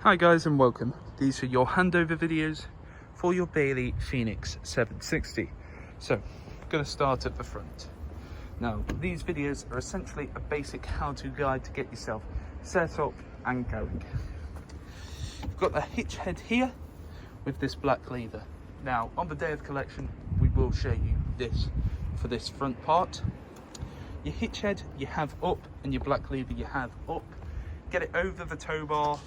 Hi guys and welcome. These are your handover videos for your Bailey Phoenix 760. So, I'm going to start at the front. Now, these videos are essentially a basic how-to guide to get yourself set up and going. You've got the hitch head here with this black lever. Now, on the day of collection, we will show you this for this front part. Your hitch head you have up and your black lever you have up. Get it over the tow bar,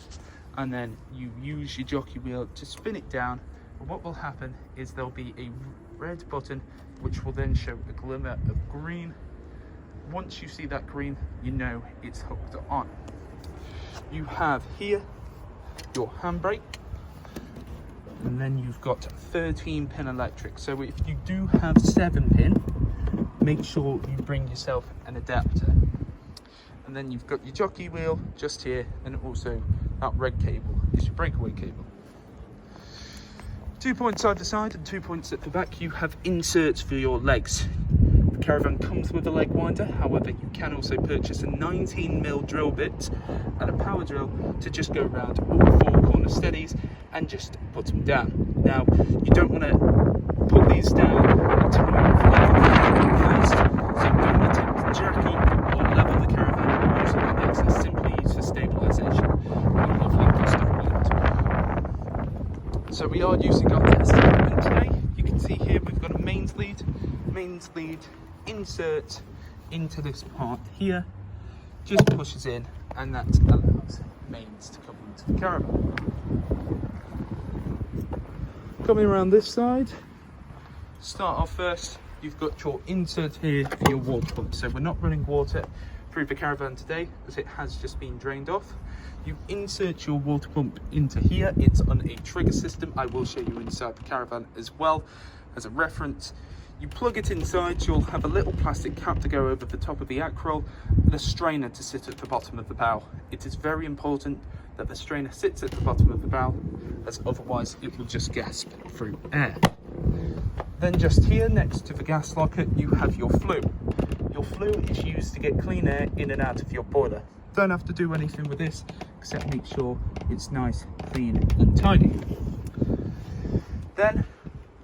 and then you use your jockey wheel to spin it down, and what will happen is there'll be a red button which will then show a glimmer of green. Once you see that green, you know it's hooked on. You have here your handbrake, and then you've got 13 pin electric. So if you do have 7 pin, make sure you bring yourself an adapter. And then you've got your jockey wheel just here, and also that red cable is your breakaway cable. 2 points side to side and 2 points at the back. You have inserts for your legs. The Caravan comes with a leg winder, however you can also purchase a 19mm drill bit and a power drill to just go around all 4 corner steadies and just put them down. Now, you don't want to put these down until you have level first, so don't attempt to jack up or level the Caravan using the legs. It's simply used for stabilisation. So we are using our test equipment today. You can see here we've got a mains lead insert into this part here, just pushes in, and that allows mains to come into the Caravan. Coming around this side, start off first, you've got your insert here for your water pump. So we're not running water through the Caravan today as it has just been drained off. You insert your water pump into here. It's on a trigger system. I will show you inside the Caravan as well as a reference. You plug it inside, you'll have a little plastic cap to go over the top of the acroll and a strainer to sit at the bottom of the bow. It is very important that the strainer sits at the bottom of the bow, as otherwise it will just gasp through air. Then just here next to the gas locker you have your flue. Your flue is used to get clean air in and out of your boiler. Don't have to do anything with this except make sure it's nice, clean and tidy. Then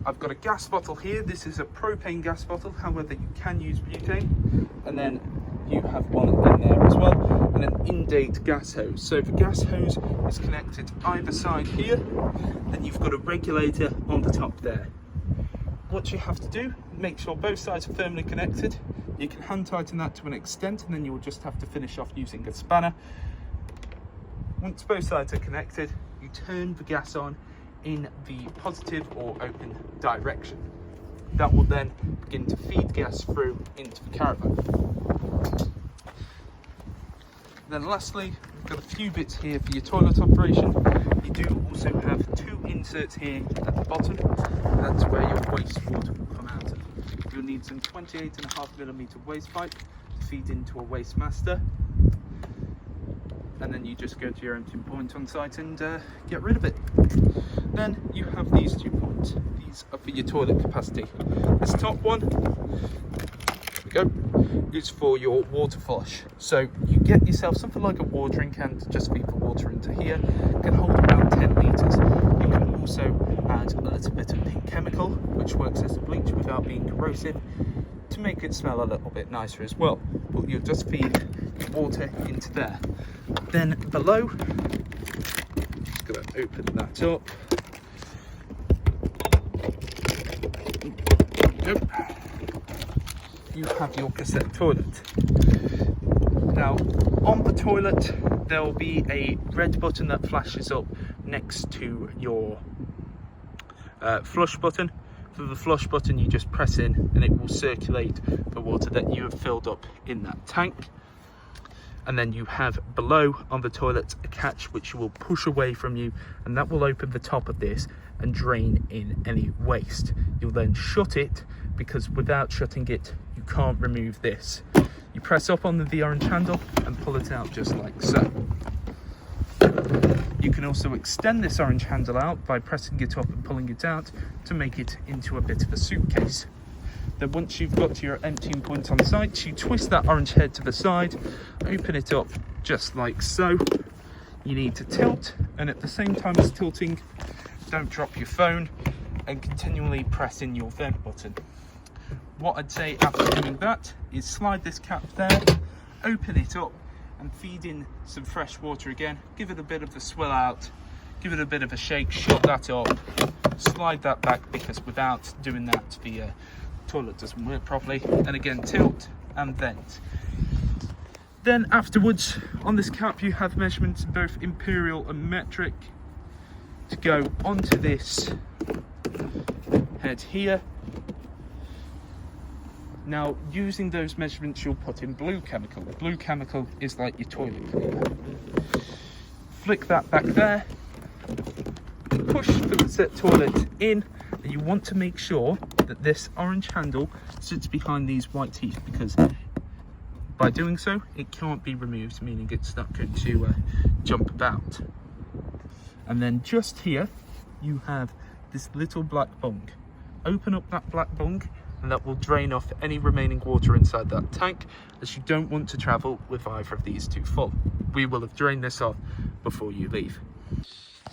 I've got a gas bottle here. This is a propane gas bottle, however you can use butane. And then you have one in there as well, and an in-date gas hose. So the gas hose is connected either side here, and you've got a regulator on the top there. What you have to do, make sure both sides are firmly connected. You can hand tighten that to an extent, and then you will just have to finish off using a spanner. Once both sides are connected, you turn the gas on in the positive or open direction. That will then begin to feed gas through into the Caravan. Then lastly, we've got a few bits here for your toilet operation. You do also have 2 inserts here at the bottom. That's where your wastewater will come out of. You'll need some 28.5mm waste pipe to feed into a waste master. And then you just go to your emptying point on site and get rid of it. Then you have these 2 points. These are for your toilet capacity. This top one, there we go, is for your water flush. So you get yourself something like a watering can to just feed the water into here. It can hold about 10 litres. You can also add a little bit of pink chemical, which works as a bleach without being corrosive, to make it smell a little bit nicer as well. But you'll just feed your water into there. Then below, just going to open that up. You have your cassette toilet. Now, on the toilet, there will be a red button that flashes up next to your flush button. For the flush button, you just press in and it will circulate the water that you have filled up in that tank. And then you have below on the toilet a catch which you will push away from you, and that will open the top of this and drain in any waste. You'll then shut it, because without shutting it you can't remove this. You press up on the orange handle and pull it out just like so. You can also extend this orange handle out by pressing it up and pulling it out to make it into a bit of a suitcase. Then once you've got to your emptying point on site, you twist that orange head to the side, open it up just like so. you need to tilt, and at the same time as tilting, don't drop your phone and continually press in your vent button. What I'd say after doing that is slide this cap there, open it up and feed in some fresh water again. Give it a bit of a swill out, give it a bit of a shake, shut that up, slide that back, because without doing that the toilet doesn't work properly. And again, tilt and vent. Then afterwards, on this cap you have measurements both imperial and metric to go onto this head here. Now, using those measurements, you'll put in blue chemical. Blue chemical is like your toilet cleaner. Flick that back there, push the set toilet in, and you want to make sure that this orange handle sits behind these white teeth, because by doing so, it can't be removed, meaning it's not going to jump about. And then just here, you have this little black bung. Open up that black bung, and that will drain off any remaining water inside that tank, as you don't want to travel with either of these two full. We will have drained this off before you leave.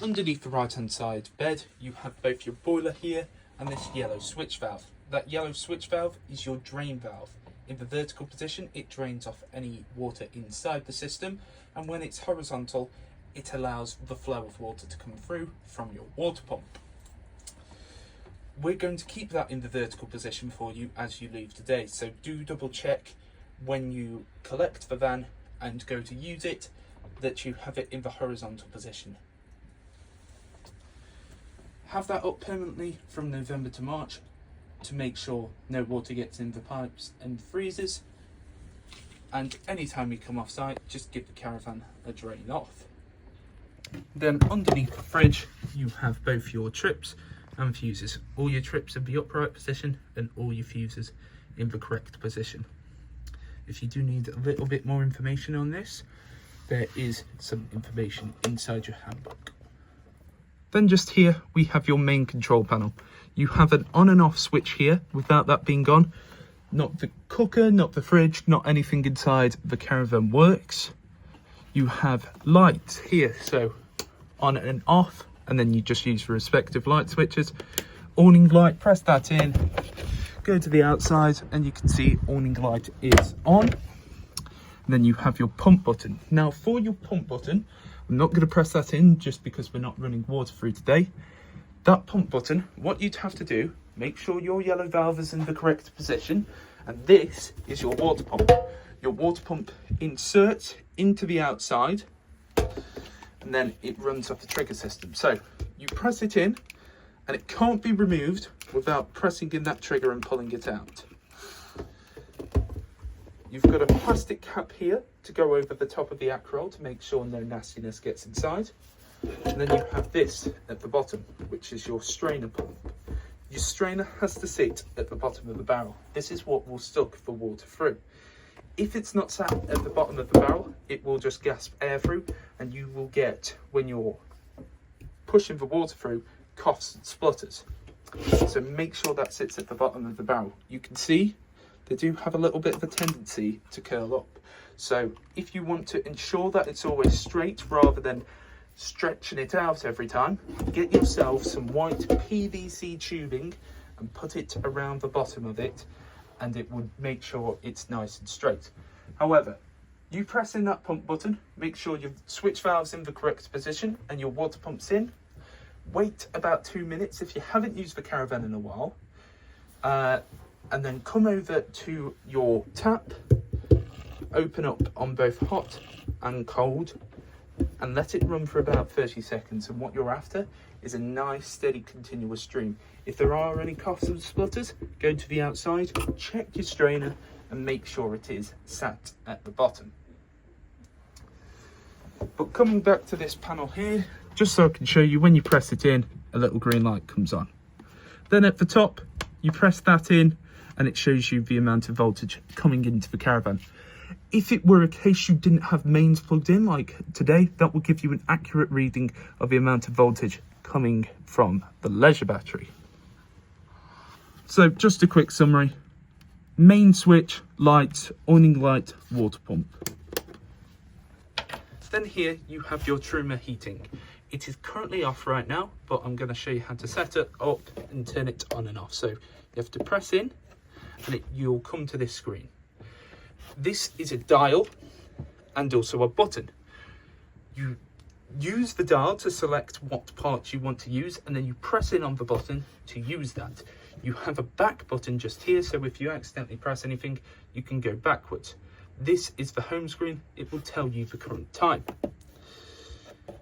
Underneath the right hand side bed, you have both your boiler here and this yellow switch valve. That yellow switch valve is your drain valve. In the vertical position, it drains off any water inside the system, and when it's horizontal, it allows the flow of water to come through from your water pump. We're going to keep that in the vertical position for you as you leave today, so do double check when you collect the van and go to use it that you have it in the horizontal position. Have that up permanently from November to March to make sure no water gets in the pipes and freezes, and anytime you come off site, just give the caravan a drain off. Then underneath the fridge you have both your trips and fuses. All your trips in the upright position and all your fuses in the correct position. If you do need a little bit more information on this, there is some information inside your handbook. Then just here we have your main control panel. You have an on and off switch here. Without that being on, not the cooker, not the fridge, not anything inside the caravan works. You have lights here, so on and off, and then you just use the respective light switches. Awning light, press that in, go to the outside, and you can see awning light is on. And then you have your pump button. Now for your pump button, I'm not going to press that in just because we're not running water through today. That pump button, what you'd have to do, make sure your yellow valve is in the correct position, and this is your water pump. Your water pump inserts into the outside, and then it runs off the trigger system. So you press it in, and it can't be removed without pressing in that trigger and pulling it out. You've got a plastic cap here to go over the top of the Acrol to make sure no nastiness gets inside. And then you have this at the bottom, which is your strainer pump. Your strainer has to sit at the bottom of the barrel. This is what will suck the water through. If it's not sat at the bottom of the barrel, it will just gasp air through, and you will get, when you're pushing the water through, coughs and splutters. So make sure that sits at the bottom of the barrel. You can see they do have a little bit of a tendency to curl up. So if you want to ensure that it's always straight rather than stretching it out every time, get yourself some white PVC tubing and put it around the bottom of it, and it would make sure it's nice and straight. However, you press in that pump button, make sure your switch valve's in the correct position and your water pump's in. Wait about 2 minutes if you haven't used the caravan in a while, and then come over to your tap, open up on both hot and cold, and let it run for about 30 seconds. And what you're after is a nice steady continuous stream. If there are any coughs and splutters, go to the outside, check your strainer and make sure it is sat at the bottom. But coming back to this panel here, just so I can show you, when you press it in, a little green light comes on. Then at the top, you press that in and it shows you the amount of voltage coming into the caravan. If it were a case you didn't have mains plugged in like today, that will give you an accurate reading of the amount of voltage coming from the leisure battery. So just a quick summary: main switch, lights, awning light, water pump. Then here you have your Truma heating. It is currently off right now, but I'm going to show you how to set it up and turn it on and off. So you have to press in and you'll come to this screen. This is a dial and also a button. You use the dial to select what parts you want to use, and then you press in on the button to use that. You have a back button just here, so if you accidentally press anything, you can go backwards. This is the home screen. It will tell you the current time.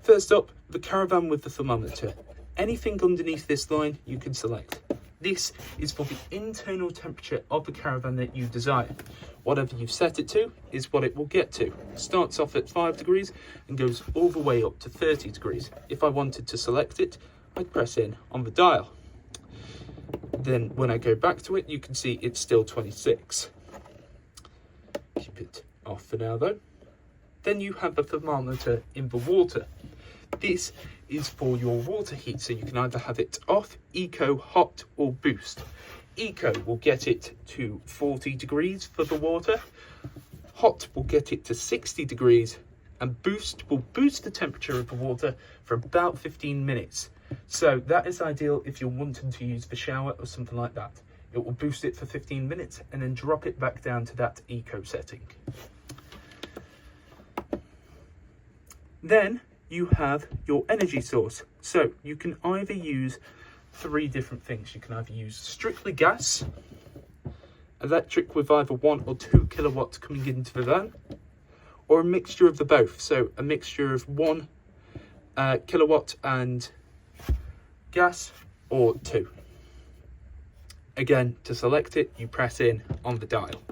First up, the caravan with the thermometer. Anything underneath this line you can select. This is for the internal temperature of the caravan that you desire. Whatever you've set it to is what it will get to. It starts off at 5 degrees and goes all the way up to 30 degrees. If I wanted to select it, I'd press in on the dial. Then when I go back to it, you can see it's still 26. Keep it off for now though. Then you have the thermometer in the water. This is for your water heat, so you can either have it off, eco, hot or boost. Eco will get it to 40 degrees for the water, hot will get it to 60 degrees, and boost will boost the temperature of the water for about 15 minutes. So that is ideal if you're wanting to use the shower or something like that. It will boost it for 15 minutes and then drop it back down to that eco setting. Then you have your energy source. So you can either use 3 different things. You can either use strictly gas, electric with either 1 or 2 kilowatts coming into the van, or a mixture of the both. So a mixture of 1 kilowatt and gas, or 2. Again, to select it, you press in on the dial.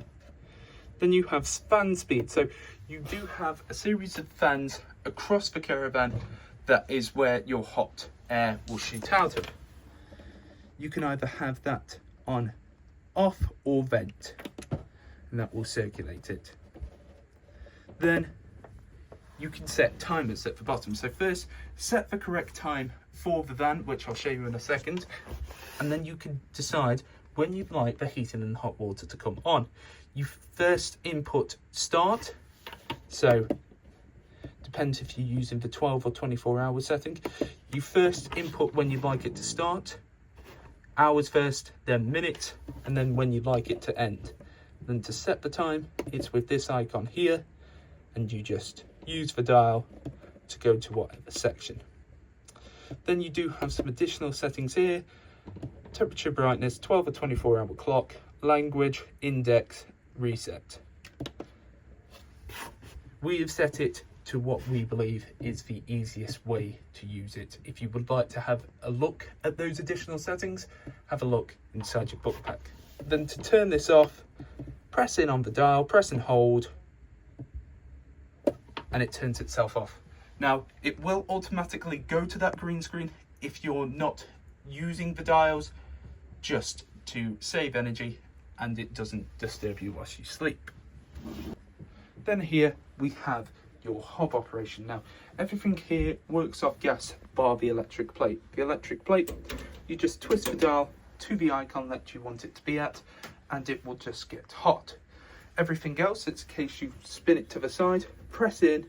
Then you have fan speed. So you do have a series of fans across the caravan. That is where your hot air will shoot out of. You can either have that on off or vent, and that will circulate it. Then you can set timers at the bottom. So first, set the correct time for the van, which I'll show you in a second, and then you can decide when you'd like the heating and hot water to come on. You first input start, so depends if you're using the 12 or 24 hour setting. You first input when you'd like it to start, hours first, then minutes, and then when you'd like it to end. Then to set the time, it's with this icon here, and you just use the dial to go to whatever section. Then you do have some additional settings here: temperature, brightness, 12 or 24 hour clock, language, index, reset. We have set it to what we believe is the easiest way to use it. If you would like to have a look at those additional settings, have a look inside your book pack. Then to turn this off, press in on the dial, press and hold, and it turns itself off. Now, it will automatically go to that green screen if you're not using the dials, just to save energy and it doesn't disturb you whilst you sleep. Then here we have your hob operation. Now, everything here works off gas bar the electric plate. The electric plate, you just twist the dial to the icon that you want it to be at, and it will just get hot. Everything else, it's a case you spin it to the side, press in, it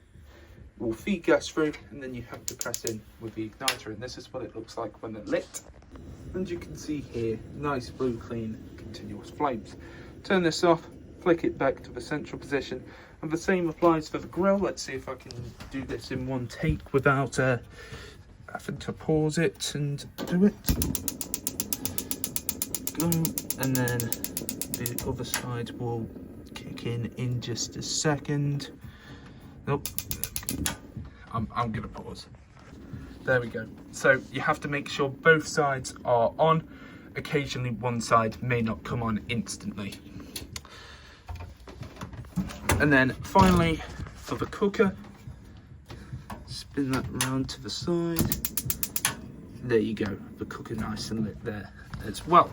will feed gas through, and then you have to press in with the igniter, and this is what it looks like when they're lit. And you can see here, nice blue, clean, continuous flames. Turn this off, flick it back to the central position, and the same applies for the grill. Let's see if I can do this in one take without having to pause it and do it. Go, and then the other side will kick in just a second. Nope, I'm gonna pause. There we go. So you have to make sure both sides are on. Occasionally one side may not come on instantly. And then finally, for the cooker, spin that around to the side. There you go, the cooker nice and lit there as well.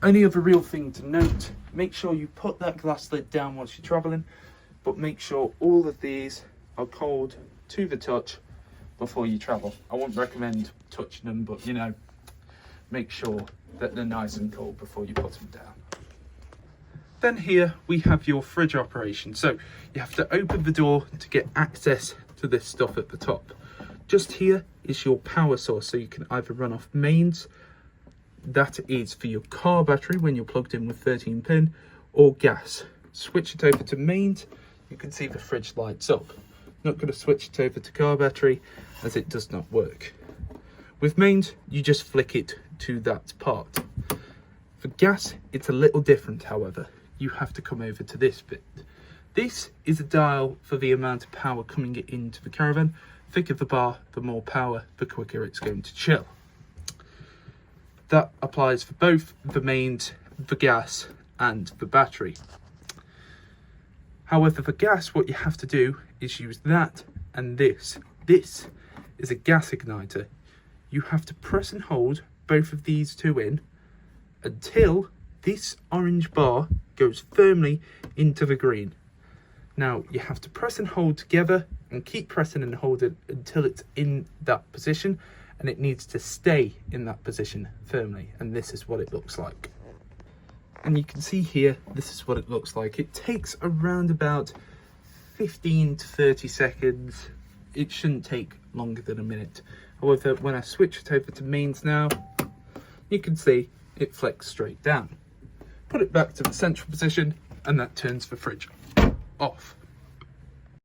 Only other real thing to note, make sure you put that glass lid down once you're traveling, but make sure all of these are cold to the touch before you travel. I wouldn't recommend touching them, but you know, make sure that they're nice and cold before you put them down. Then here we have your fridge operation. So you have to open the door to get access to this stuff at the top. Just here is your power source, so you can either run off mains, that is for your car battery when you're plugged in with 13 pin, or gas. Switch it over to mains, you can see the fridge lights up. Not going to switch it over to car battery as it does not work. With mains, you just flick it to that part. For gas, it's a little different, however. You have to come over to this bit. This is a dial for the amount of power coming into the caravan. Thicker the bar, the more power, the quicker it's going to chill. That applies for both the mains, the gas, and the battery. However, for gas, what you have to do is use that and this. This is a gas igniter. You have to press and hold both of these two in until this orange bar goes firmly into the green. Now, you have to press and hold together and keep pressing and holding until it's in that position, and it needs to stay in that position firmly, and this is what it looks like. And you can see here, this is what it looks like. It takes around about 15 to 30 seconds. It shouldn't take longer than a minute. However, when I switch it over to mains now, you can see it flicks straight down. Put it back to the central position, and that turns the fridge off.